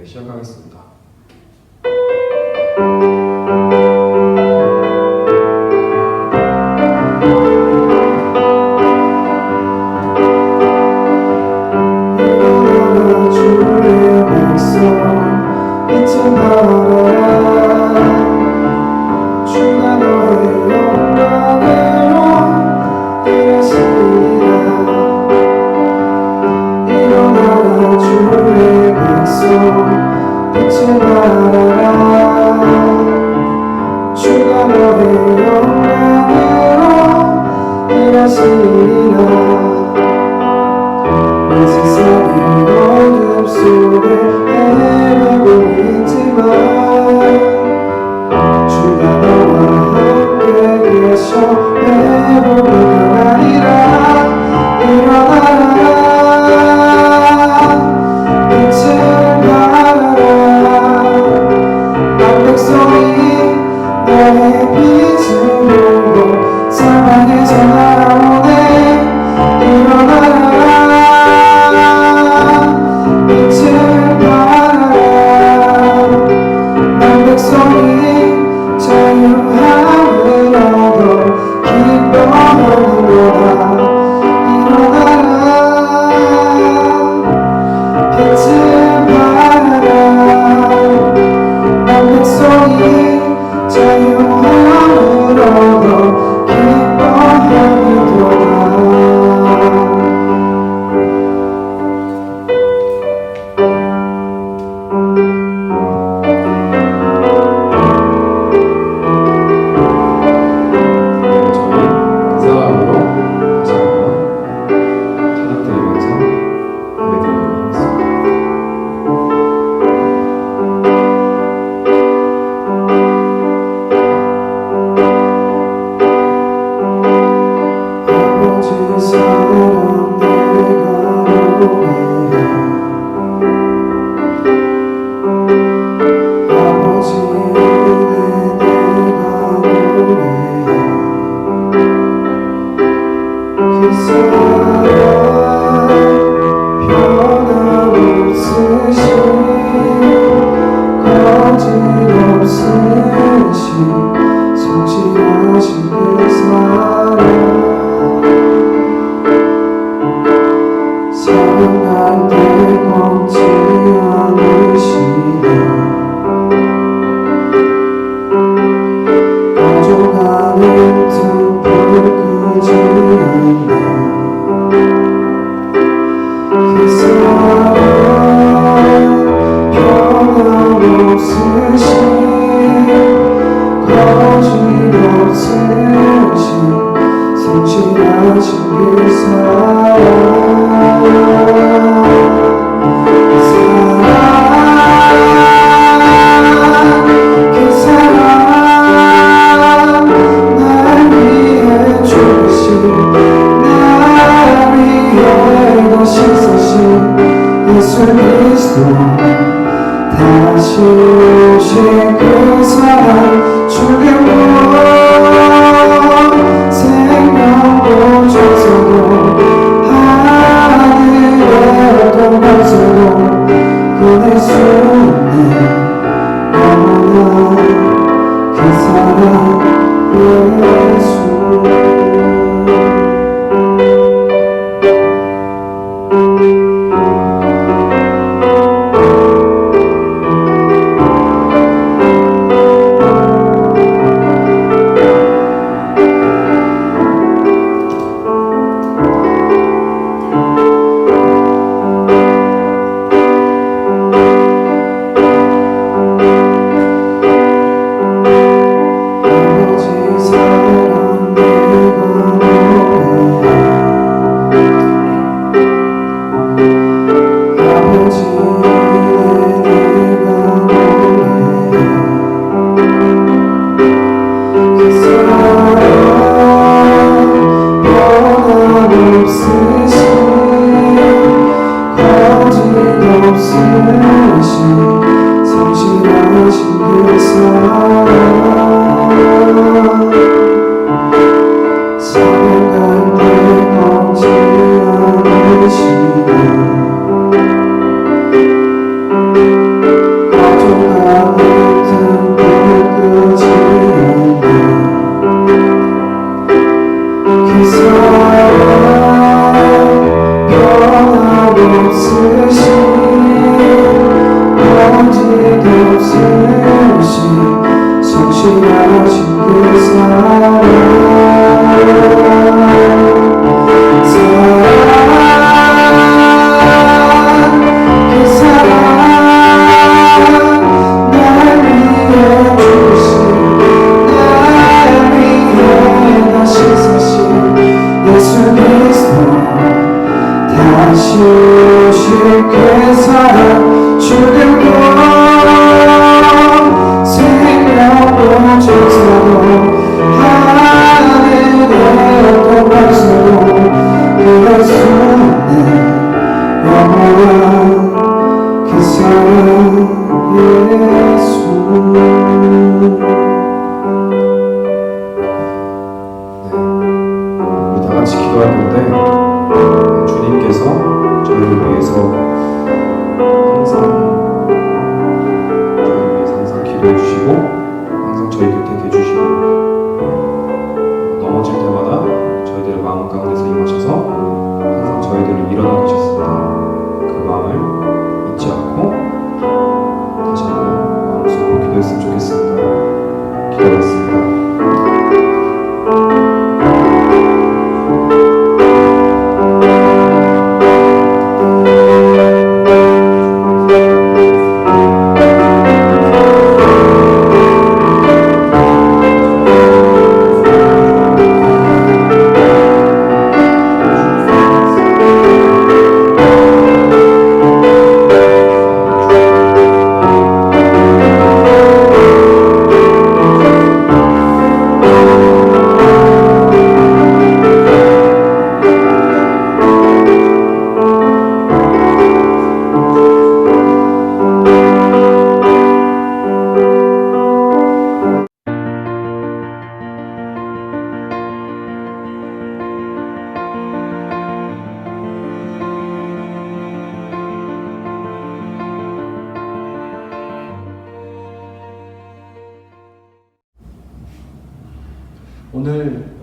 시작하겠습니다.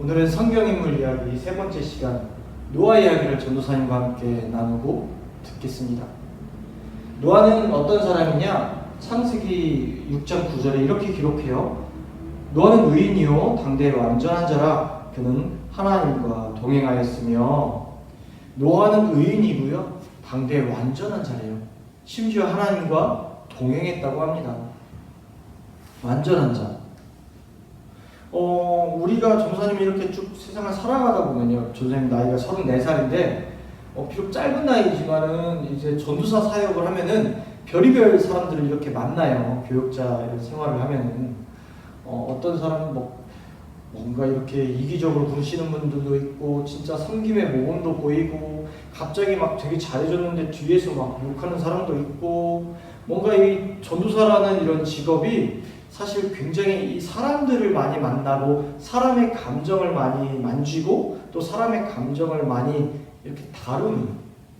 오늘은 성경인물 이야기 세 번째 시간 노아 이야기를 전도사님과 함께 나누고 듣겠습니다. 노아는 어떤 사람이냐? 창세기 6장 9절에 이렇게 기록해요. 노아는 의인이요 당대의 완전한 자라 그는 하나님과 동행하였으며. 노아는 의인이고요 당대의 완전한 자래요. 심지어 하나님과 동행했다고 합니다. 완전한 자. 우리가 전도사님이 이렇게 쭉 세상을 살아가다 보면요, 전도사님 나이가 34살인데 비록 짧은 나이지만은 이제 전도사 사역을 하면은 별의별 사람들을 이렇게 만나요. 교역자 이런 생활을 하면은 어떤 사람은 뭔가 이렇게 이기적으로 구시는 분들도 있고, 진짜 섬김의 모범도 보이고, 갑자기 막 되게 잘해줬는데 뒤에서 막 욕하는 사람도 있고, 뭔가 이 전도사라는 이런 직업이 사실 굉장히 이 사람들을 많이 만나고 사람의 감정을 많이 만지고 또 사람의 감정을 많이 이렇게 다루는,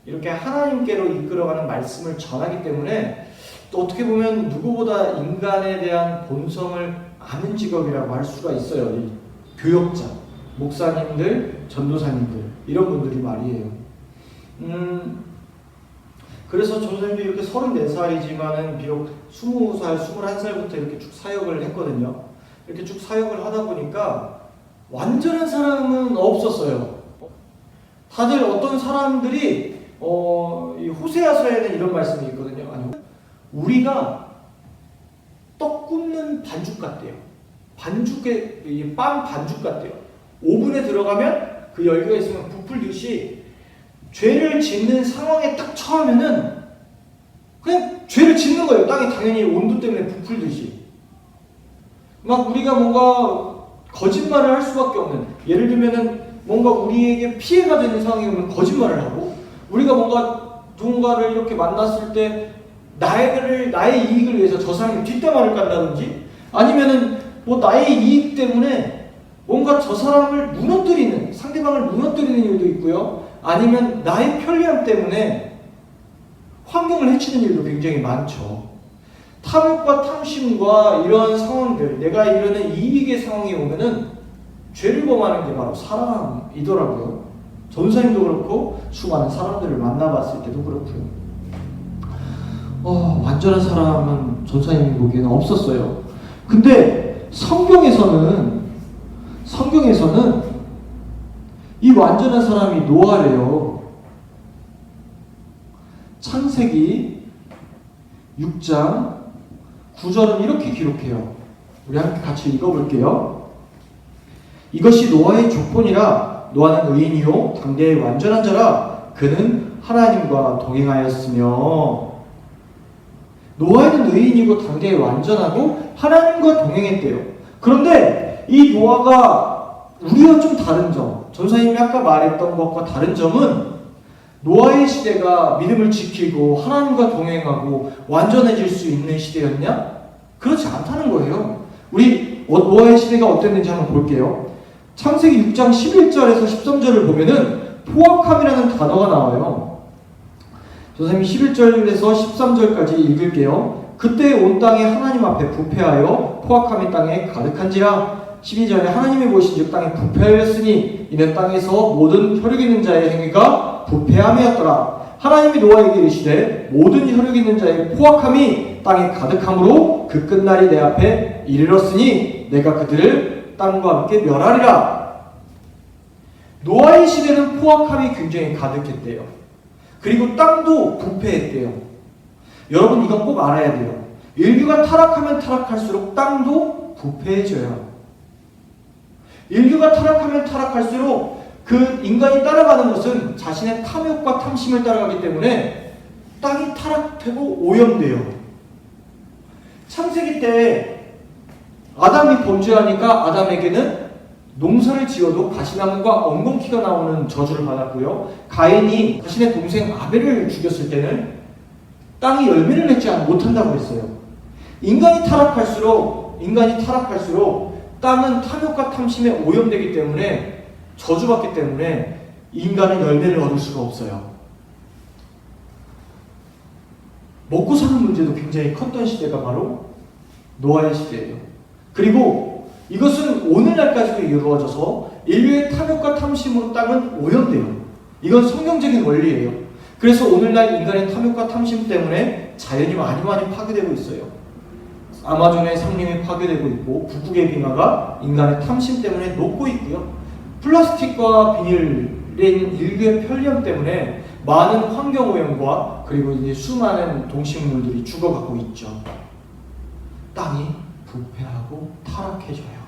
이렇게 하나님께로 이끌어가는 말씀을 전하기 때문에 또 어떻게 보면 누구보다 인간에 대한 본성을 아는 직업이라고 할 수가 있어요. 이 교역자, 목사님들, 전도사님들 이런 분들이 말이에요. 그래서 전도사님도 이렇게 34살이지만은 비록 20살, 21살부터 이렇게 쭉 사역을 했거든요. 이렇게 쭉 사역을 하다 보니까 완전한 사람은 없었어요. 다들 어떤 사람들이 이 호세아서에는 이런 말씀이 있거든요. 아니, 우리가 떡 굽는 반죽 같대요. 반죽에 빵 반죽 같대요. 오븐에 들어가면 그 열기가 있으면 부풀듯이 죄를 짓는 상황에 딱 처하면은 그냥 죄를 짓는 거예요. 땅이 당연히 온도 때문에 부풀듯이. 막 우리가 뭔가 거짓말을 할 수밖에 없는, 예를 들면은 뭔가 우리에게 피해가 되는 상황이 오면 거짓말을 하고, 우리가 뭔가 누군가를 이렇게 만났을 때 나의 이익을 위해서 저 사람이 뒷담화를 깐다든지, 아니면은 나의 이익 때문에 뭔가 저 사람을 무너뜨리는, 상대방을 무너뜨리는 일도 있고요. 아니면 나의 편리함 때문에 환경을 해치는 일도 굉장히 많죠. 탐욕과 탐심과 이런 상황들, 내가 이루는 이익의 상황이 오면은 죄를 범하는 게 바로 사람이더라고요. 전도사님도 그렇고 수많은 사람들을 만나봤을 때도 그렇고요. 완전한 사람은 전도사님이 보기에는 없었어요. 근데 성경에서는 성경에서는 이 완전한 사람이 노아래요. 창세기 6장 9절은 이렇게 기록해요. 우리 함께 같이 읽어볼게요. 이것이 노아의 족본이라. 노아는 의인이요 당대의 완전한 자라. 그는 하나님과 동행하였으며. 노아는 의인이고 당대에 완전하고 하나님과 동행했대요. 그런데 이 노아가 우리와 좀 다른 점, 전사님이 아까 말했던 것과 다른 점은 노아의 시대가 믿음을 지키고 하나님과 동행하고 완전해질 수 있는 시대였냐? 그렇지 않다는 거예요. 우리 노아의 시대가 어땠는지 한번 볼게요. 창세기 6장 11절에서 13절을 보면은 포악함이라는 단어가 나와요. 선생님이 11절에서 13절까지 읽을게요. 그때 온 땅이 하나님 앞에 부패하여 포악함이 땅에 가득한지라. 12절에 하나님이 보신즉 땅에 부패하였으니 이는 땅에서 모든 혈육 있는 자의 행위가 부패함이었더라. 하나님이 노아에게 이르시되 모든 혈육 있는 자의 포악함이 땅에 가득함으로 그 끝날이 내 앞에 이르렀으니 내가 그들을 땅과 함께 멸하리라. 노아의 시대는 포악함이 굉장히 가득했대요. 그리고 땅도 부패했대요. 여러분 이건 꼭 알아야 돼요. 인류가 타락하면 타락할수록 땅도 부패해져요. 인류가 타락하면 타락할수록 그 인간이 따라가는 것은 자신의 탐욕과 탐심을 따라가기 때문에 땅이 타락되고 오염돼요. 창세기 때 아담이 범죄하니까 아담에게는 농사를 지어도 가시나무가 엉겅퀴가 나오는 저주를 받았고요. 가인이 자신의 동생 아벨을 죽였을 때는 땅이 열매를 맺지 못한다고 했어요. 인간이 타락할수록 땅은 탐욕과 탐심에 오염되기 때문에 저주받기 때문에 인간은 열매를 얻을 수가 없어요. 먹고 사는 문제도 굉장히 컸던 시대가 바로 노아의 시대예요. 그리고 이것은 오늘날까지도 이루어져서 인류의 탐욕과 탐심으로 땅은 오염돼요. 이건 성경적인 원리예요. 그래서 오늘날 인간의 탐욕과 탐심 때문에 자연이 많이 파괴되고 있어요. 아마존의 상림이 파괴되고 있고 북극의 빙하가 인간의 탐심 때문에 녹고 있고요. 플라스틱과 비닐인 인류의 편리함 때문에 많은 환경오염과 그리고 이제 수많은 동식물들이 죽어가고 있죠. 땅이 부패하고 타락해져요.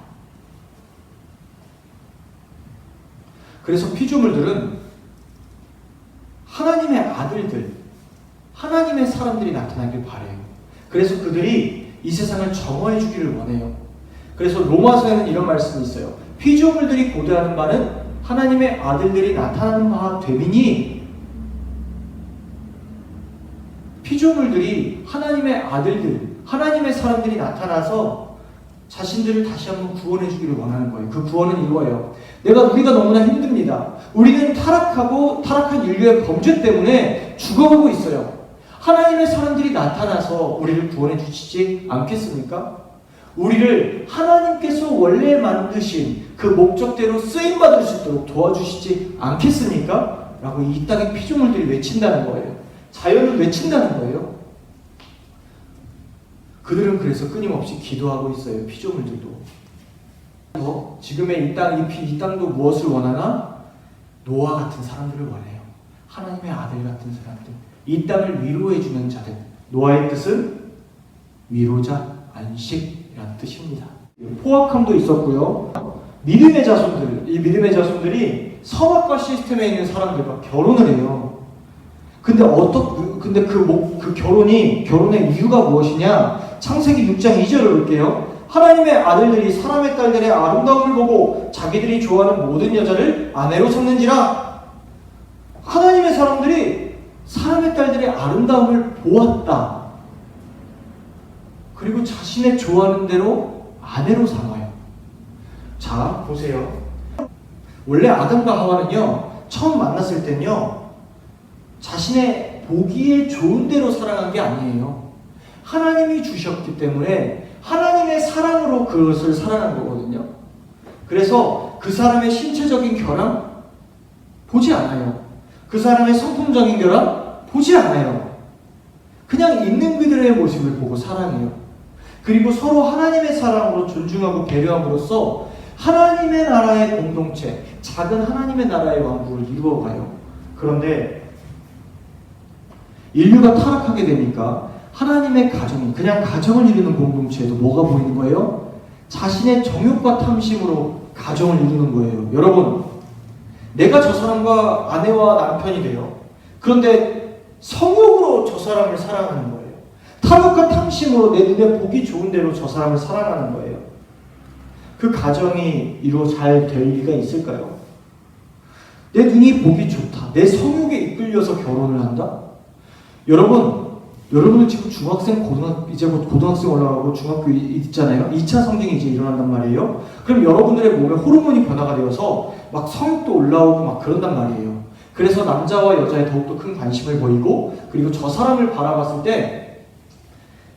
그래서 피조물들은 하나님의 아들들, 하나님의 사람들이 나타나길 바래요. 그래서 그들이 이 세상을 정화해 주기를 원해요. 그래서 로마서에는 이런 말씀이 있어요. 피조물들이 고대하는 바는 하나님의 아들들이 나타나는 바 되미니. 피조물들이 하나님의 아들들, 하나님의 사람들이 나타나서 자신들을 다시 한번 구원해 주기를 원하는 거예요. 그 구원은 이거예요. 우리가 너무나 힘듭니다. 우리는 타락한 인류의 범죄 때문에 죽어가고 있어요. 하나님의 사람들이 나타나서 우리를 구원해 주시지 않겠습니까? 우리를 하나님께서 원래 만드신 그 목적대로 쓰임받을 수 있도록 도와주시지 않겠습니까? 라고 이 땅의 피조물들이 외친다는 거예요. 자연을 외친다는 거예요. 그들은 그래서 끊임없이 기도하고 있어요. 피조물들도. 지금의 이 땅도 무엇을 원하나? 노아 같은 사람들을 원해요. 하나님의 아들 같은 사람들. 이 땅을 위로해주는 자들. 노아의 뜻은 위로자, 안식이라는 뜻입니다. 포악함도 있었고요. 믿음의 자손들, 이 믿음의 자손들이 성악과 시스템에 있는 사람들과 결혼을 해요. 근데 그 결혼의 이유가 무엇이냐? 창세기 6장 2절을 볼게요. 하나님의 아들들이 사람의 딸들의 아름다움을 보고 자기들이 좋아하는 모든 여자를 아내로 삼는지라. 하나님의 사람들이 사람의 딸들의 아름다움을 보았다. 그리고 자신의 좋아하는 대로 아내로 삼아요. 자, 보세요. 원래 아담과 하와는요, 처음 만났을 때는요, 자신의 보기에 좋은 대로 살아간 게 아니에요. 하나님이 주셨기 때문에 하나님의 사랑으로 그것을 살아난 거거든요. 그래서 그 사람의 신체적인 결함 보지 않아요. 그 사람의 성품적인 결함 보지 않아요. 그냥 있는 그들의 모습을 보고 사랑해요. 그리고 서로 하나님의 사랑으로 존중하고 배려함으로써 하나님의 나라의 공동체, 작은 하나님의 나라의 왕국을 이루어가요. 그런데 인류가 타락하게 되니까 하나님의 가정이 그냥 가정을 이루는 공동체에도 뭐가 보이는 거예요? 자신의 정욕과 탐심으로 가정을 이루는 거예요. 여러분, 내가 저 사람과 아내와 남편이 돼요. 그런데 성욕으로 저 사람을 사랑하는 거예요. 탐욕과 탐심으로 내 눈에 보기 좋은 대로 저 사람을 사랑하는 거예요. 그 가정이 잘 될 리가 있을까요? 내 눈이 보기 좋다. 내 성욕에 이끌려서 결혼을 한다? 여러분은 지금 중학생, 이제 곧 고등학생 올라가고 중학교 있잖아요. 2차 성징이 이제 일어난단 말이에요. 그럼 여러분들의 몸에 호르몬이 변화가 되어서 막 성욕도 올라오고 막 그런단 말이에요. 그래서 남자와 여자에 더욱더 큰 관심을 보이고, 그리고 저 사람을 바라봤을 때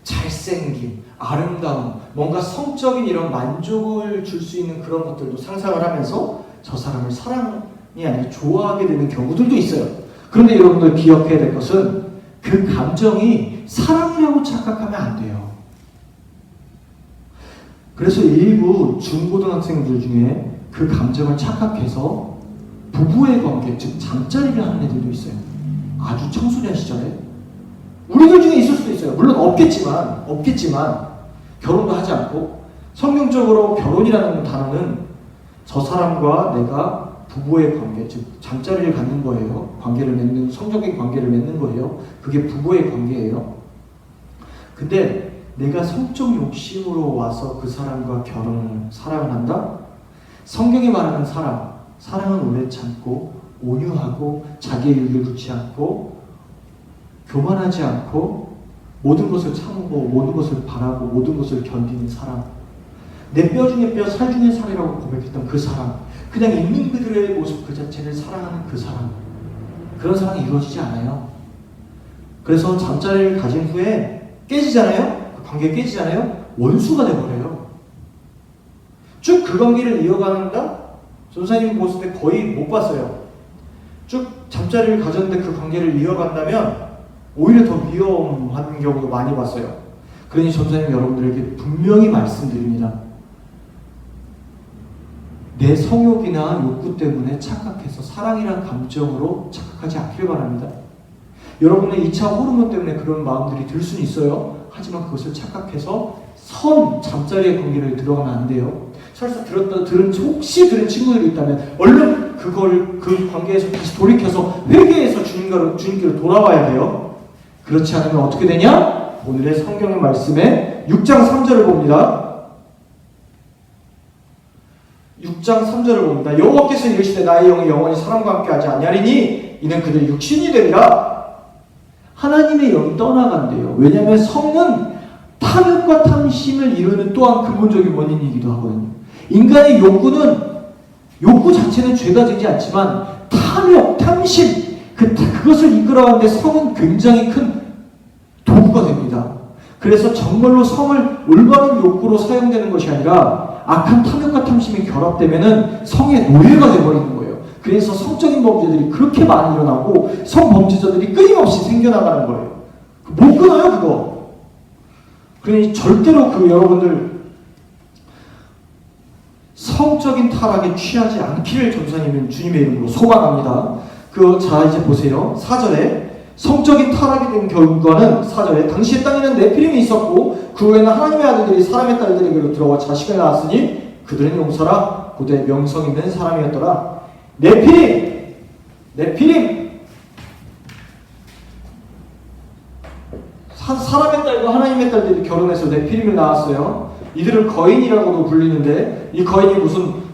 잘생김, 아름다움, 뭔가 성적인 이런 만족을 줄 수 있는 그런 것들도 상상을 하면서 저 사람을 사랑이 아니라 좋아하게 되는 경우들도 있어요. 그런데 여러분들 기억해야 될 것은 그 감정이 사랑이라고 착각하면 안 돼요. 그래서 일부 중고등학생들 중에 그 감정을 착각해서 부부의 관계, 즉 잠자리를 하는 애들도 있어요. 아주 청소년 시절에. 우리들 중에 있을 수도 있어요. 물론 없겠지만 결혼도 하지 않고, 성경적으로 결혼이라는 단어는 저 사람과 내가 부부의 관계, 즉 잠자리를 갖는 거예요. 성적인 관계를 맺는 거예요. 그게 부부의 관계예요. 근데 내가 성적 욕심으로 와서 그 사람과 사랑을 한다? 성경이 말하는 사랑은 오래 참고 온유하고 자기의 유익을 두지 않고 교만하지 않고 모든 것을 참고 모든 것을 바라고 모든 것을 견디는 사랑. 내 뼈 중에 뼈, 살 중에 살이라고 고백했던 그 사랑. 그냥 있는 그들의 모습 그 자체를 사랑하는 그 사랑. 그런 사랑이 이루어지지 않아요. 그래서 잠자리를 가진 후에 깨지잖아요. 그 관계가 깨지잖아요. 원수가 돼버려요. 쭉 그 관계를 이어가는다? 전사님 봤을 때 거의 못 봤어요. 쭉 잠자리를 가졌는데 그 관계를 이어간다면 오히려 더 위험한 경우도 많이 봤어요. 그러니 전사님 여러분들에게 분명히 말씀드립니다. 내 성욕이나 욕구 때문에 착각해서 사랑이란 감정으로 착각하지 않기를 바랍니다. 여러분의 2차 호르몬 때문에 그런 마음들이 들 수는 있어요. 하지만 그것을 착각해서 잠자리의 관계를 들어가면 안 돼요. 설사 혹시 들은 친구들이 있다면 얼른 그 관계에서 다시 돌이켜서 회개해서 주님께로 돌아와야 돼요. 그렇지 않으면 어떻게 되냐? 오늘의 성경의 말씀에 6장 3절을 봅니다. 6장 3절을 봅니다. 여호와께서 이르시되 나의 영이 영원히 사람과 함께 하지 아니하리니 이는 그들의 육신이 되리라. 하나님의 영이 떠나간대요. 왜냐하면 성은 탐욕과 탐심을 이루는 또한 근본적인 원인이기도 하거든요. 인간의 욕구 자체는 죄가 되지 않지만 탐욕, 탐심, 그것을 이끌어가는데 성은 굉장히 큰 도구가 됩니다. 그래서 정말로 성을 올바른 욕구로 사용되는 것이 아니라 악한 탐욕과 탐심이 결합되면은 성의 노예가 되어버리는 거예요. 그래서 성적인 범죄들이 그렇게 많이 일어나고 성범죄자들이 끊임없이 생겨나가는 거예요. 못 끊어요, 그거. 그러니 절대로 여러분들 성적인 타락에 취하지 않기를 전사님은 주님의 이름으로 소망합니다. 자, 이제 보세요. 4절에 성적인 타락이 된 결과는 4절에 당시의 땅에는 네피림이 있었고 그 후에는 하나님의 아들들이 사람의 딸들에게로 들어와 자식을 낳았으니 그들은 용사라 고대 명성 있는 사람이었더라. 네피림 사람의 딸과 하나님의 딸들이 결혼해서 네피림을 낳았어요. 이들을 거인이라고도 불리는데 이 거인이 무슨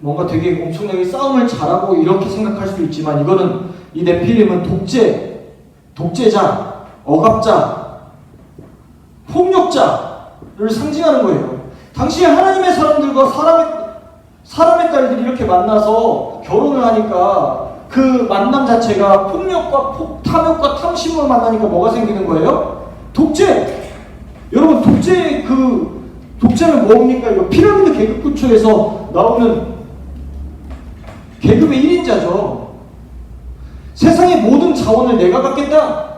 뭔가 되게 엄청나게 싸움을 잘하고 이렇게 생각할 수도 있지만 이 네피림은 독재자, 억압자, 폭력자를 상징하는 거예요. 당시에 하나님의 사람들과 사람의 딸들이 이렇게 만나서 결혼을 하니까 그 만남 자체가 폭력과 탐욕과 탐심으로 만나니까 뭐가 생기는 거예요? 독재! 여러분, 독재는 뭡니까? 이거 피라미드 계급 구조에서 나오는 계급의 1인자죠. 세상의 모든 자원을 내가 갖겠다.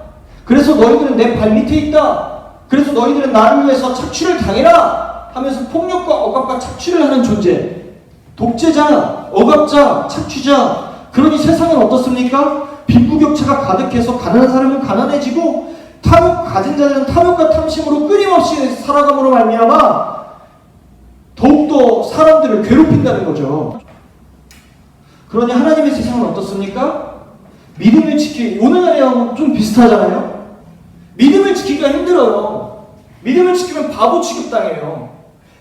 그래서 너희들은 내 발 밑에 있다. 그래서 너희들은 나를 위해서 착취를 당해라 하면서 폭력과 억압과 착취를 하는 존재. 독재자, 억압자, 착취자. 그러니 세상은 어떻습니까? 빈부격차가 가득해서 가난한 사람은 가난해지고 탐욕 가진 자들은 탐욕과 탐심으로 끊임없이 살아감으로 말미암아 더욱더 사람들을 괴롭힌다는 거죠. 그러니 하나님의 세상은 어떻습니까? 믿음을 지키기, 오늘날이랑 좀 비슷하잖아요. 믿음을 지키기가 힘들어요. 믿음을 지키면 바보 취급당해요.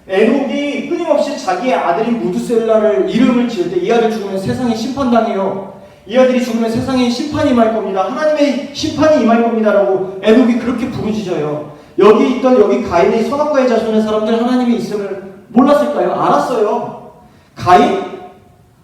에녹이 끊임없이 자기의 아들인 무드셀라를 이름을 지을 때 이 아들 죽으면 세상에 심판당해요. 이 아들이 죽으면 세상에 심판이 임할 겁니다. 하나님의 심판이 임할 겁니다라고 에녹이 그렇게 부르짖어요. 여기 가인의 선악과의 자손의 사람들 하나님이 있음을 몰랐을까요? 알았어요. 가인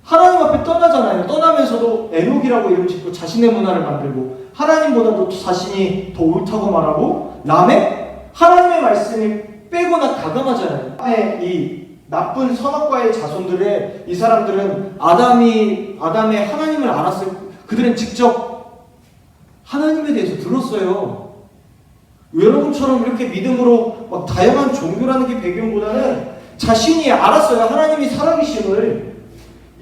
하나님 앞에 떠나잖아요. 떠나면서도 에녹이라고 이름 짓고 자신의 문화를 만들고 하나님보다도 자신이 더 옳다고 말하고 라멕 하나님의 말씀이 빼거나 가감하잖아요. 이 나쁜 선악과의 자손들의 이 사람들은 아담의 하나님을 알았을 그들은 직접 하나님에 대해서 들었어요. 여러분처럼 이렇게 믿음으로 막 다양한 종교라는 게 배경보다는 자신이 알았어요. 하나님이 살아계심을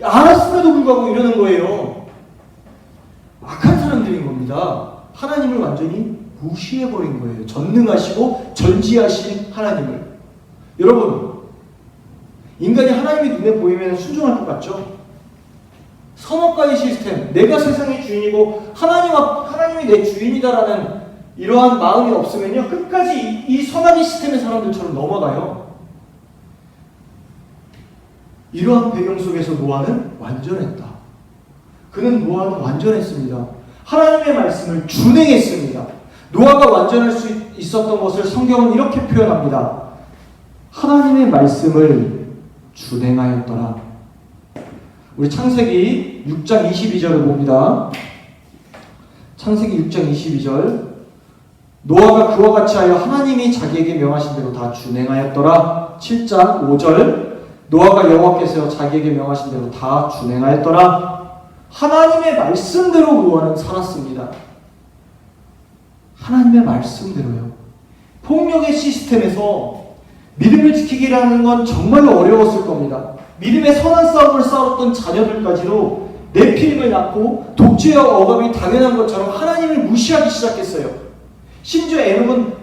알았음에도 불구하고 이러는 거예요. 악한 사람들인 겁니다. 하나님을 완전히 무시해버린 거예요. 전능하시고 전지하신 하나님을. 여러분, 인간이 하나님의 눈에 보이면 순종할 것 같죠? 선악과의 시스템, 내가 세상의 주인이고 하나님이 내 주인이다라는 이러한 마음이 없으면요, 끝까지 이 선악의 시스템의 사람들처럼 넘어가요. 이러한 배경 속에서 노아는 완전했다. 노아는 완전했습니다. 하나님의 말씀을 준행했습니다. 노아가 완전할 수 있었던 것을 성경은 이렇게 표현합니다. 하나님의 말씀을 준행하였더라. 우리 창세기 6장 22절을 봅니다. 창세기 6장 22절. 노아가 그와 같이 하여 하나님이 자기에게 명하신 대로 다 준행하였더라. 7장 5절. 노아가 여호와께서 자기에게 명하신 대로 다 준행하였더라. 하나님의 말씀대로 노아는 살았습니다. 하나님의 말씀대로요. 폭력의 시스템에서 믿음을 지키기라는 건 정말로 어려웠을 겁니다. 믿음의 선한 싸움을 싸웠던 자녀들까지도 네피림을 낳고 독재와 억압이 당연한 것처럼 하나님을 무시하기 시작했어요. 심지어 에녹은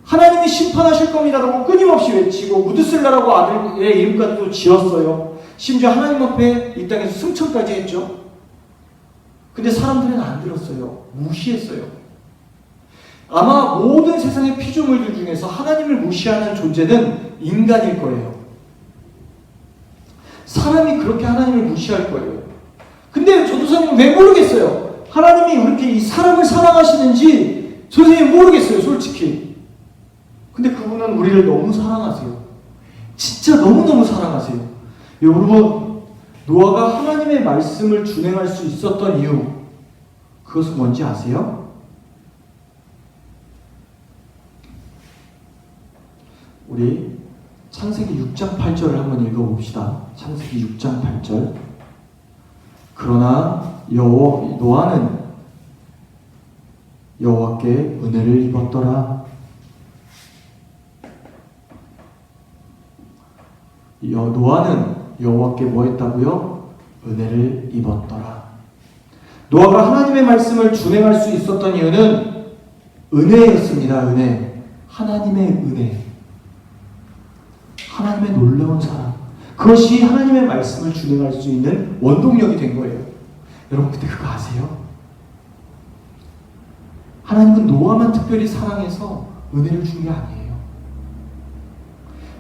하나님이 심판하실 겁니다라고 끊임없이 외치고 무드셀라라고 아들의 이름까지도 지었어요. 심지어 하나님 앞에 이 땅에서 승천까지 했죠. 근데 사람들은 안 들었어요. 무시했어요. 아마 모든 세상의 피조물들 중에서 하나님을 무시하는 존재는 인간일 거예요. 사람이 그렇게 하나님을 무시할 거예요. 근데 전도사님은 왜 모르겠어요? 하나님이 그렇게 이 사람을 사랑하시는지 선생님 모르겠어요, 솔직히. 근데 그분은 우리를 너무 사랑하세요. 진짜 너무너무 사랑하세요. 여러분, 노아가 하나님의 말씀을 준행할 수 있었던 이유, 그것은 뭔지 아세요? 우리 창세기 6장 8절을 한번 읽어봅시다. 창세기 6장 8절. 그러나 노아는 여호와께 은혜를 입었더라. 노아는 여호와께 뭐 했다고요? 은혜를 입었더라. 노아가 하나님의 말씀을 준행할 수 있었던 이유는 은혜였습니다. 은혜. 하나님의 은혜. 하나님의 놀라운 사랑. 그것이 하나님의 말씀을 준행할 수 있는 원동력이 된 거예요. 여러분, 근데 그거 아세요? 하나님은 노아만 특별히 사랑해서 은혜를 준 게 아니에요.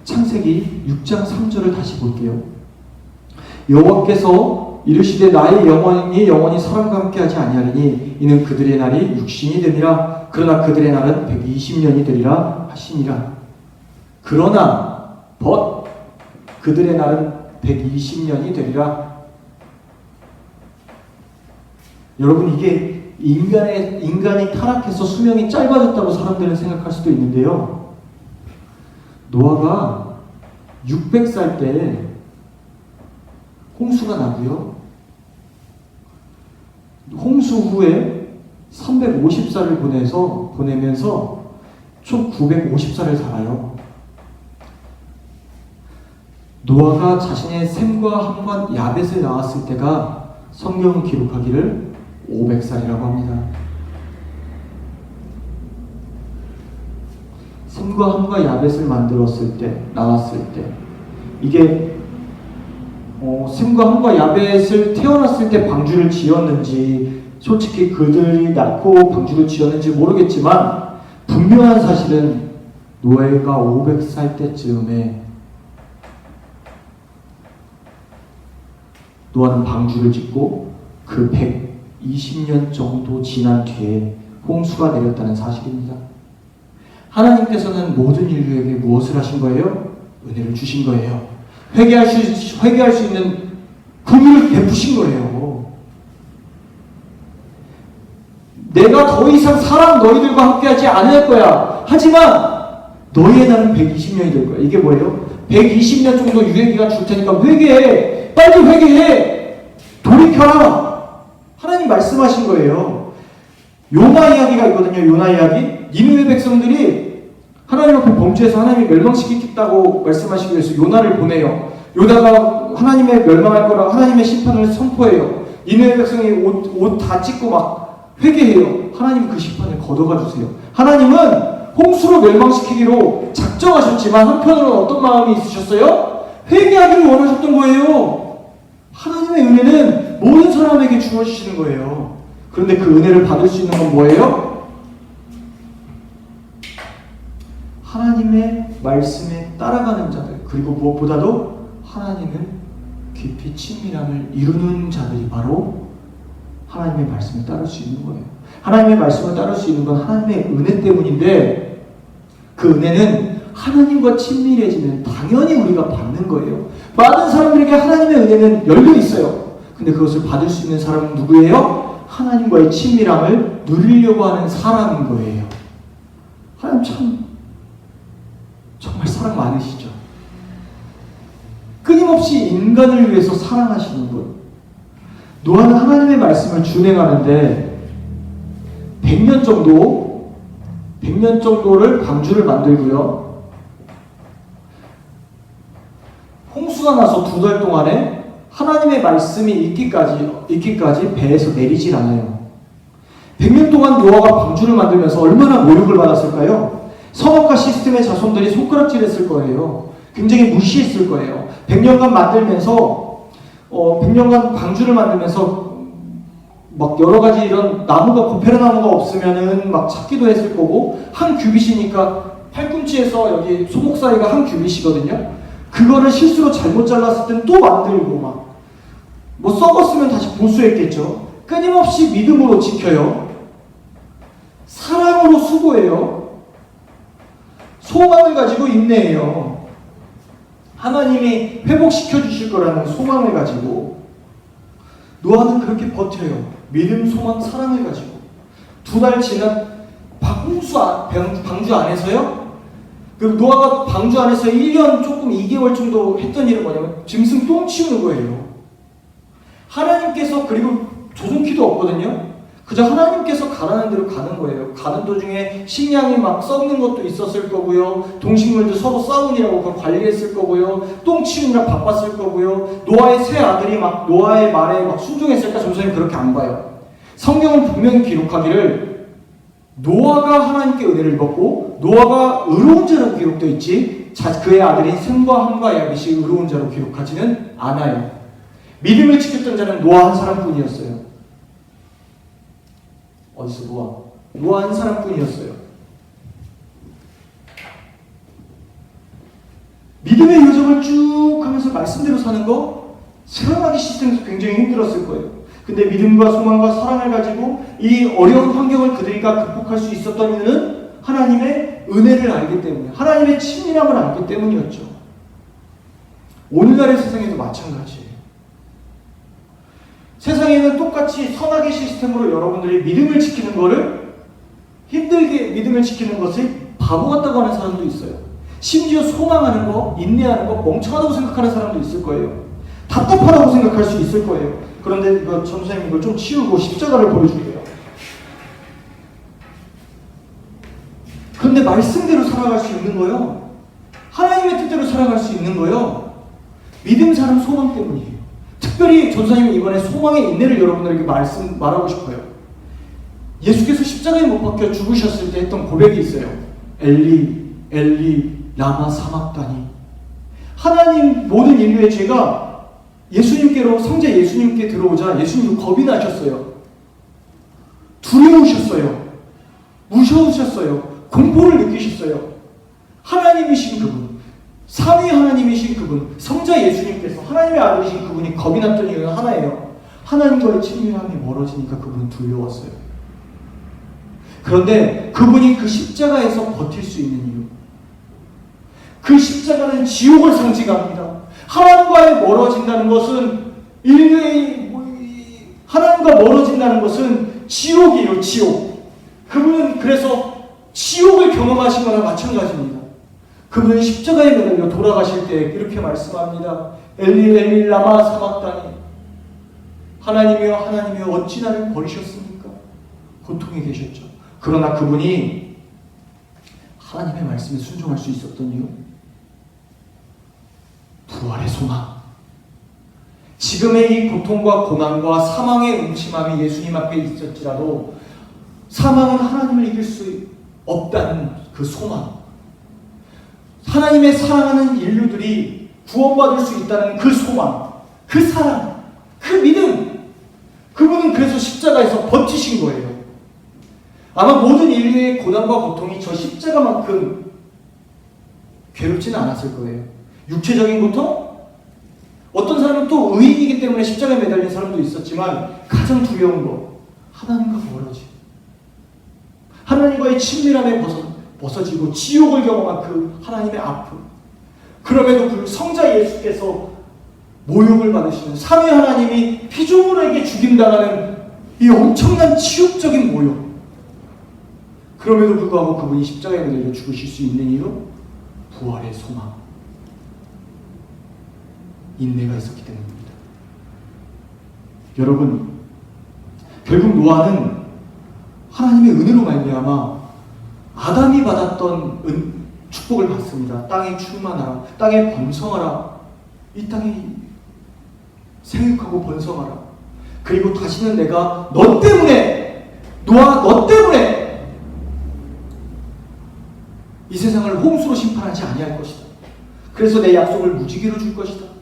창세기 6장 3절을 다시 볼게요. 여호와께서 이르시되 나의 영혼이 사람과 함께하지 아니하리니 이는 그들의 날이 육신이 되니라. 그러나 그들의 날은 120년이 되리라 하시니라. 그러나 그들의 날은 120년이 되리라. 여러분, 이게 인간이 타락해서 수명이 짧아졌다고 사람들은 생각할 수도 있는데요. 노아가 600살 때 홍수가 나고요. 홍수 후에 350살을 보내면서 총 950살을 살아요. 노아가 자신의 셈과 함과 야벳을 낳았을 때가 성경은 기록하기를 500살이라고 합니다. 셈과 함과 야벳을 만들었을 때, 낳았을 때, 이게 셈과 함과 야벳을 태어났을 때 방주를 지었는지, 솔직히 그들이 낳고 방주를 지었는지 모르겠지만 분명한 사실은 노아가 500살 때쯤에 노아는 방주를 짓고 그 120년 정도 지난 뒤에 홍수가 내렸다는 사실입니다. 하나님께서는 모든 인류에게 무엇을 하신 거예요? 은혜를 주신 거예요. 회개할 수 있는 긍휼을 베푸신 거예요. 내가 더 이상 너희들과 함께하지 않을 거야. 하지만 너희의 날은 120년이 될 거야. 이게 뭐예요? 120년 정도 유예기간 줄 테니까 회개해. 빨리 회개해. 돌이켜라. 하나님 말씀하신 거예요. 요나 이야기가 있거든요. 요나 이야기. 니느웨 백성들이 하나님 앞에 범죄해서 하나님이 멸망시키겠다고 말씀하시기 위해서 요나를 보내요. 요나가 하나님의 멸망할 거라 하나님의 심판을 선포해요. 니느웨 백성이 옷 다 찢고 막 회개해요. 하나님 그 심판을 걷어가 주세요. 하나님은 홍수로 멸망시키기로 작정하셨지만 한편으로는 어떤 마음이 있으셨어요? 회개하기를 원하셨던 거예요. 하나님의 은혜는 모든 사람에게 주어지시는 거예요. 그런데 그 은혜를 받을 수 있는 건 뭐예요? 하나님의 말씀에 따라가는 자들, 그리고 무엇보다도 하나님을 깊이 친밀함을 이루는 자들이 바로 하나님의 말씀을 따를 수 있는 거예요. 하나님의 말씀을 따를 수 있는 건 하나님의 은혜 때문인데, 그 은혜는 하나님과 친밀해지면 당연히 우리가 받는 거예요. 많은 사람들에게 하나님의 은혜는 열려 있어요. 근데 그것을 받을 수 있는 사람은 누구예요? 하나님과의 친밀함을 누리려고 하는 사람인 거예요. 하나님 정말 사랑 많으시죠? 끊임없이 인간을 위해서 사랑하시는 분. 노아는 하나님의 말씀을 준행하는데 100년 정도를 방주를 만들고요. 홍수가 나서 2달 동안에 하나님의 말씀이 있기까지 배에서 내리질 않아요. 100년 동안 노아가 방주를 만들면서 얼마나 모욕을 받았을까요? 성악과 시스템의 자손들이 손가락질했을 거예요. 굉장히 무시했을 거예요. 100년간 방주를 만들면서 막 여러 가지 이런 나무가 고페르 나무가 없으면은 막 찾기도 했을 거고, 한 규빗이니까 팔꿈치에서 여기 소목 사이가 한 규빗이거든요. 그거를 실수로 잘못 잘랐을 땐 또 만들고 뭐 썩었으면 다시 보수했겠죠. 끊임없이 믿음으로 지켜요. 사랑으로 수고해요. 소망을 가지고 인내해요. 하나님이 회복시켜 주실 거라는 소망을 가지고 노아는 그렇게 버텨요. 믿음, 소망, 사랑을 가지고 2달 지난 방주 안에서요. 그리고 노아가 방주 안에서 1년 조금 2개월 정도 했던 일은 뭐냐면 짐승 똥 치우는 거예요. 하나님께서, 그리고 조종키도 없거든요. 그저 하나님께서 가라는 대로 가는 거예요. 가는 도중에 식량이 막 썩는 것도 있었을 거고요. 동식물도 서로 싸우느라고 그걸 관리했을 거고요. 똥 치우느라 바빴을 거고요. 노아의 세 아들이 막 노아의 말에 막 순종했을까? 점수는 그렇게 안 봐요. 성경은 분명히 기록하기를 노아가 하나님께 은혜를 입었고 노아가 의로운 자라고 기록되어 있지, 그의 아들인 셈과 함과 야벳이 의로운 자로 기록하지는 않아요. 믿음을 지켰던 자는 노아 한 사람뿐이었어요. 어디서 노아 한 사람뿐이었어요. 믿음의 요정을 쭉 하면서 말씀대로 사는 거 세상하기 시스템에서 굉장히 힘들었을 거예요. 근데 믿음과 소망과 사랑을 가지고 이 어려운 환경을 그들이가 극복할 수 있었던 이유는 하나님의 은혜를 알기 때문에, 하나님의 친밀함을 알기 때문이었죠. 오늘날의 세상에도 마찬가지예요. 세상에는 똑같이 선악의 시스템으로 여러분들이 믿음을 지키는 거를, 힘들게 믿음을 지키는 것을 바보 같다고 하는 사람도 있어요. 심지어 소망하는 거, 인내하는 거 멍청하다고 생각하는 사람도 있을 거예요. 답답하다고 생각할 수 있을 거예요. 그런데 선생님 이걸 좀 치우고 십자가를 보여줄게요. 그런데 말씀대로 살아갈 수 있는 거예요. 하나님의 뜻대로 살아갈 수 있는 거예요. 믿음, 사랑, 소망 때문이에요. 특별히 전도사님은 이번에 소망의 인내를 여러분들에게 말하고 싶어요. 예수께서 십자가에 못 박혀 죽으셨을 때 했던 고백이 있어요. 엘리 엘리 라마 사막다니. 하나님 모든 인류의 죄가 예수님께로, 성자 예수님께 들어오자 예수님도 겁이 나셨어요. 두려우셨어요. 무서우셨어요. 공포를 느끼셨어요. 하나님이신 그분, 삼위 하나님이신 그분, 성자 예수님께서 하나님의 아들이신 그분이 겁이 났던 이유는 하나예요. 하나님과의 친밀함이 멀어지니까 그분은 두려웠어요. 그런데 그분이 그 십자가에서 버틸 수 있는 이유, 그 십자가는 지옥을 상징합니다. 하나님과 멀어진다는 것은, 하나님과 멀어진다는 것은 지옥이에요. 지옥. 그분은 그래서 지옥을 경험하신 거나 마찬가지입니다. 그분은 십자가에 매달려 돌아가실 때 이렇게 말씀합니다. 엘리 엘리 라마 사막다니. 하나님이여 하나님이여 어찌 나를 버리셨습니까? 고통에 계셨죠. 그러나 그분이 하나님의 말씀에 순종할 수 있었던 이유, 부활의 소망. 지금의 이 고통과 고난과 사망의 음침함이 예수님 앞에 있었지라도 사망은 하나님을 이길 수 없다는 그 소망, 하나님의 사랑하는 인류들이 구원받을 수 있다는 그 소망, 그 사랑, 그 믿음, 그분은 그래서 십자가에서 버티신 거예요. 아마 모든 인류의 고난과 고통이 저 십자가만큼 괴롭지는 않았을 거예요. 육체적인 고통? 어떤 사람은 또 의인이기 때문에 십자가에 매달린 사람도 있었지만 가장 두려운 거, 하나님과 멀어짐, 하나님과의 친밀함에 벗어지고 지옥을 경험한 그 하나님의 아픔. 그럼에도 그 성자 예수께서 모욕을 받으시는 삼위 하나님이 피조물에게 죽임당하는 이 엄청난 치욕적인 모욕. 그럼에도 불구하고 그분이 십자가에 매달려 죽으실 수 있는 이유, 부활의 소망, 인내가 있었기 때문입니다. 여러분, 결국 노아는 하나님의 은혜로 말미암아 아담이 받았던 축복을 받습니다. 땅에 충만하라, 땅에 번성하라, 이 땅에 생육하고 번성하라. 그리고 다시는 내가 너 때문에, 노아 너 때문에 이 세상을 홍수로 심판하지 아니할 것이다. 그래서 내 약속을 무지개로 줄 것이다.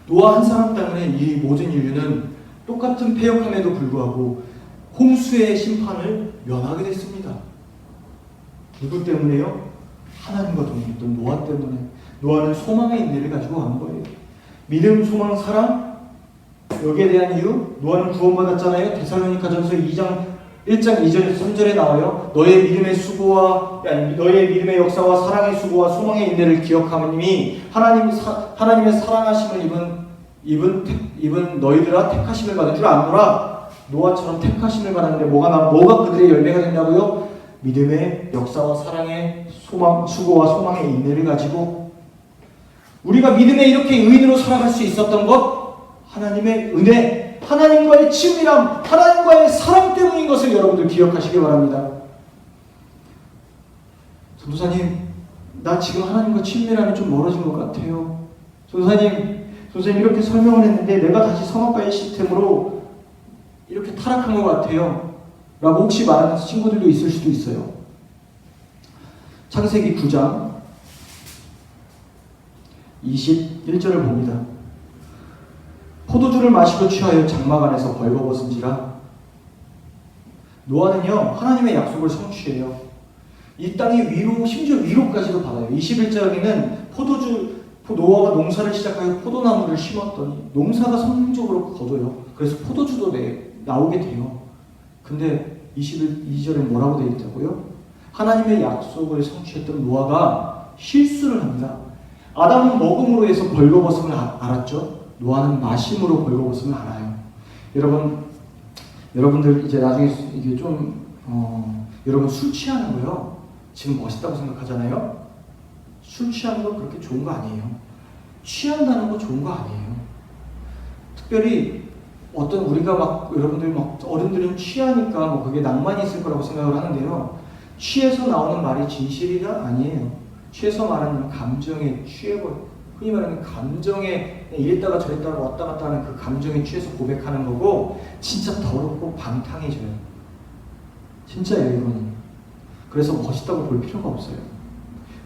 노아 한 사람 때문에 이 모든 인류는 똑같은 패역함에도 불구하고 홍수의 심판을 면하게 됐습니다. 누구 때문에요? 하나님과 동행했던 노아 때문에. 노아는 소망의 인내를 가지고 간 거예요. 믿음, 소망, 사랑, 여기에 대한 이유, 노아는 구원받았잖아요. 데살로니가전서 1장 2절 3절에 나와요. 너의 믿음의 수고와, 너의 믿음의 역사와 사랑의 수고와 소망의 인내를 기억하느니 하나님의 사랑하심을 입은 너희들아 택하심을 받은 줄 아노라. 노아처럼 택하심을 받았는데 뭐가 그들의 열매가 된다고요? 믿음의 역사와 사랑의 수고와 소망의 인내를 가지고. 우리가 믿음에 이렇게 의인으로 살아갈 수 있었던 것, 하나님의 은혜, 하나님과의 친밀함, 하나님과의 사랑 때문인 것을 여러분들 기억하시기 바랍니다. 전도사님, 나 지금 하나님과 친밀함이 좀 멀어진 것 같아요. 전도사님 이렇게 설명을 했는데 내가 다시 성악가의 시스템으로 이렇게 타락한 것 같아요 라고 혹시 말하는 친구들도 있을 수도 있어요. 창세기 9장 21절을 봅니다. 포도주를 마시고 취하여 장막 안에서 벌거벗은지라. 노아는요, 하나님의 약속을 성취해요. 이 땅이 위로, 심지어 위로까지도 받아요. 21절에는 노아가 농사를 시작하여 포도나무를 심었더니 농사가 성공적으로 거둬요. 그래서 포도주도 나오게 돼요. 근데 22절에 뭐라고 되어 있다고요? 하나님의 약속을 성취했던 노아가 실수를 합니다. 아담은 먹음으로 해서 벌거벗음을 알았죠. 노아는 마심으로 벌거벗음을 알아요. 여러분들 이제 나중에 이게 좀 여러분 술 취하는 거요, 지금 멋있다고 생각하잖아요. 술 취하는 거 그렇게 좋은 거 아니에요. 취한다는 거 좋은 거 아니에요. 특별히 우리가 여러분들 어른들은 취하니까 그게 낭만이 있을 거라고 생각을 하는데요. 취해서 나오는 말이 진실이가 아니에요. 취해서 말하는 감정에 취해버려. 흔히 말하는 감정에 이랬다가 저랬다가 왔다 갔다 하는 그 감정에 취해서 고백하는 거고 진짜 더럽고 방탕해져요. 진짜예요, 이거는. 그래서 멋있다고 볼 필요가 없어요.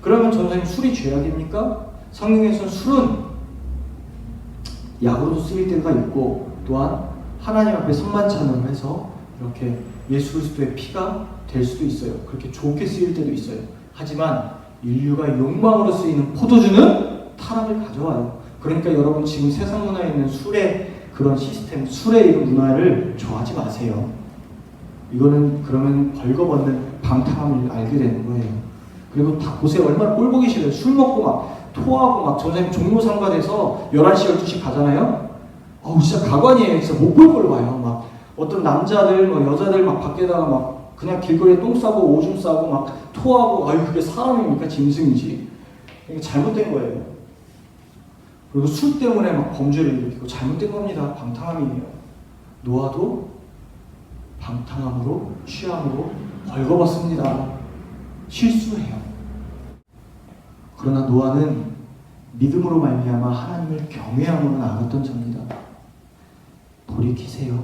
그러면 전사님 술이 죄악입니까? 성경에서는 술은 약으로도 쓰일 때가 있고 또한 하나님 앞에 성만찬을 해서 이렇게 예수 그리스도의 피가 될 수도 있어요. 그렇게 좋게 쓰일 때도 있어요. 하지만 인류가 욕망으로 쓰이는 포도주는 타락을 가져와요. 그러니까 여러분 지금 세상 문화에 있는 술의 그런 시스템, 술의 이런 문화를 좋아하지 마세요. 이거는 그러면 벌거벗는 방탕함을 알게 되는 거예요. 그리고 다 보세요. 얼마나 꼴보기 싫어요. 술 먹고 막 토하고 막 전사님 종로상가돼서 11시, 12시 가잖아요. 진짜 가관이에요. 진짜 못 볼 걸로 봐요. 막 어떤 남자들, 여자들 막 밖에다가 막 그냥 길거리에 똥 싸고 오줌 싸고 막 토하고 그게 사람입니까? 짐승이지. 이게 잘못된 거예요. 그리고 술 때문에 막 범죄를 일으키고 잘못된 겁니다. 방탕함이에요. 노아도 방탕함으로 취함으로 벌거벗습니다. 실수해요. 그러나 노아는 믿음으로 말미암아 하나님을 경외함으로 나아갔던 자입니다. 돌이키세요.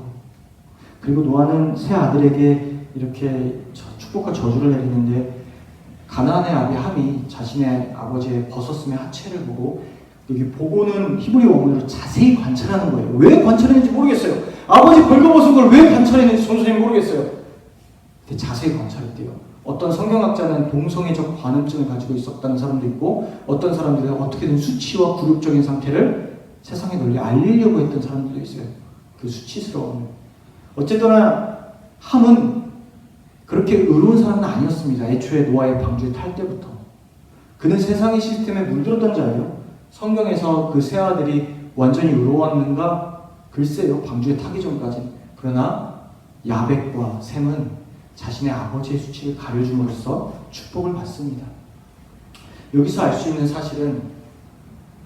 그리고 노아는 세 아들에게 이렇게 축복과 저주를 내리는데 가나안의 아비 함이 자신의 아버지의 벗었음의 하체를 보고 여기 보고는 히브리 원문으로 자세히 관찰하는 거예요. 왜 관찰했는지 모르겠어요. 아버지 벌거벗은 걸 왜 관찰했는지 선생님이 모르겠어요. 근데 자세히 관찰했대요. 어떤 성경학자는 동성애적 관음증을 가지고 있었다는 사람도 있고 어떤 사람들은 어떻게든 수치와 굴욕적인 상태를 세상에 널리 알리려고 했던 사람들도 있어요. 그 수치스러움을. 어쨌거나 함은 그렇게 의로운 사람은 아니었습니다. 애초에 노아의 방주에 탈 때부터. 그는 세상의 시스템에 물들었던 자예요. 성경에서 그 세 아들이 완전히 의로웠는가? 글쎄요. 방주에 타기 전까지. 그러나 야벳과 셈은 자신의 아버지의 수치를 가려줌으로써 축복을 받습니다. 여기서 알 수 있는 사실은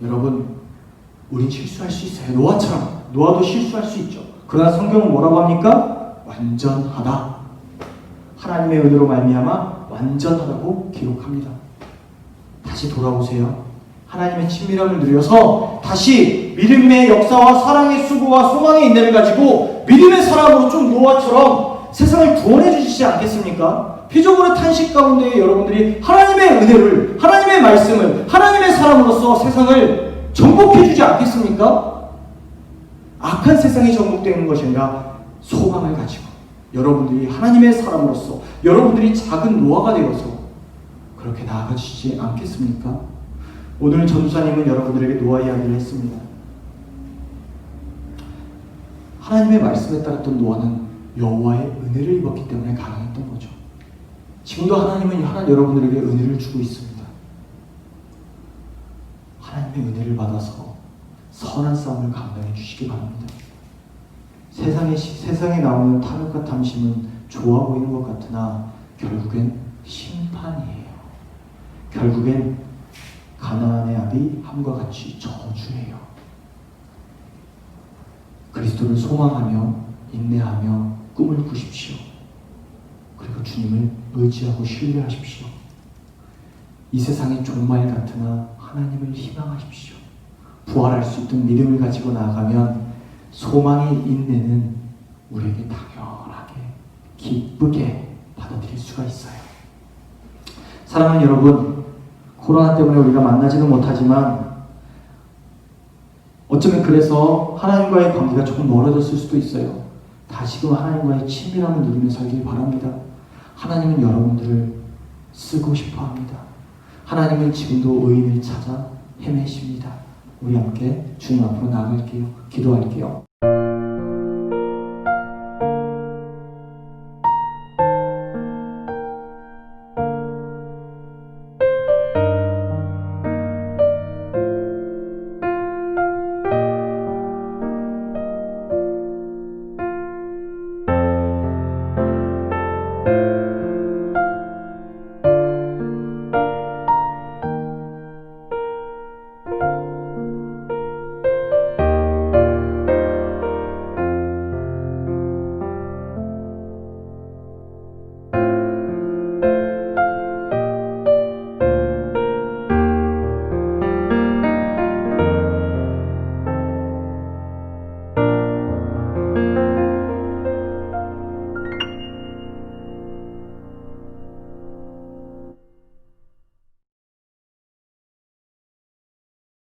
여러분 우린 실수할 수 있어요. 노아처럼. 노아도 실수할 수 있죠. 그러나 성경은 뭐라고 합니까? 완전하다. 하나님의 은혜로 말미암아 완전하다고 기록합니다. 다시 돌아오세요. 하나님의 친밀함을 누려서 다시 믿음의 역사와 사랑의 수고와 소망의 인내를 가지고 믿음의 사람으로 좀 노아처럼 세상을 구원해 주시지 않겠습니까? 피조물의 탄식 가운데 여러분들이 하나님의 은혜를, 하나님의 말씀을, 하나님의 사람으로서 세상을 정복해 주지 않겠습니까? 악한 세상이 정복되는 것이 아니라 소망을 가지고 여러분들이 하나님의 사람으로서 여러분들이 작은 노아가 되어서 그렇게 나아가시지 않겠습니까? 오늘 전도사님은 여러분들에게 노아 이야기를 했습니다. 하나님의 말씀에 따랐던 노아는 여호와의 은혜를 입었기 때문에 가능했던 거죠. 지금도 하나님은 여러분들에게 은혜를 주고 있습니다. 하나님의 은혜를 받아서 선한 싸움을 감당해 주시기 바랍니다. 세상에 나오는 탐욕과 탐심은 좋아 보이는 것 같으나 결국엔 심판이에요. 결국엔 가나안의 아비 함과 같이 저주예요. 그리스도를 소망하며 인내하며 꿈을 꾸십시오. 그리고 주님을 의지하고 신뢰하십시오. 이 세상이 종말 같으나 하나님을 희망하십시오. 부활할 수 있던 믿음을 가지고 나아가면 소망의 인내는 우리에게 당연하게 기쁘게 받아들일 수가 있어요. 사랑하는 여러분, 코로나 때문에 우리가 만나지는 못하지만 어쩌면 그래서 하나님과의 관계가 조금 멀어졌을 수도 있어요. 다시금 하나님과의 친밀함을 누리며 살길 바랍니다. 하나님은 여러분들을 쓰고 싶어 합니다. 하나님은 지금도 의인을 찾아 헤매십니다. 우리 함께 주님 앞으로 나아갈게요. 기도할게요.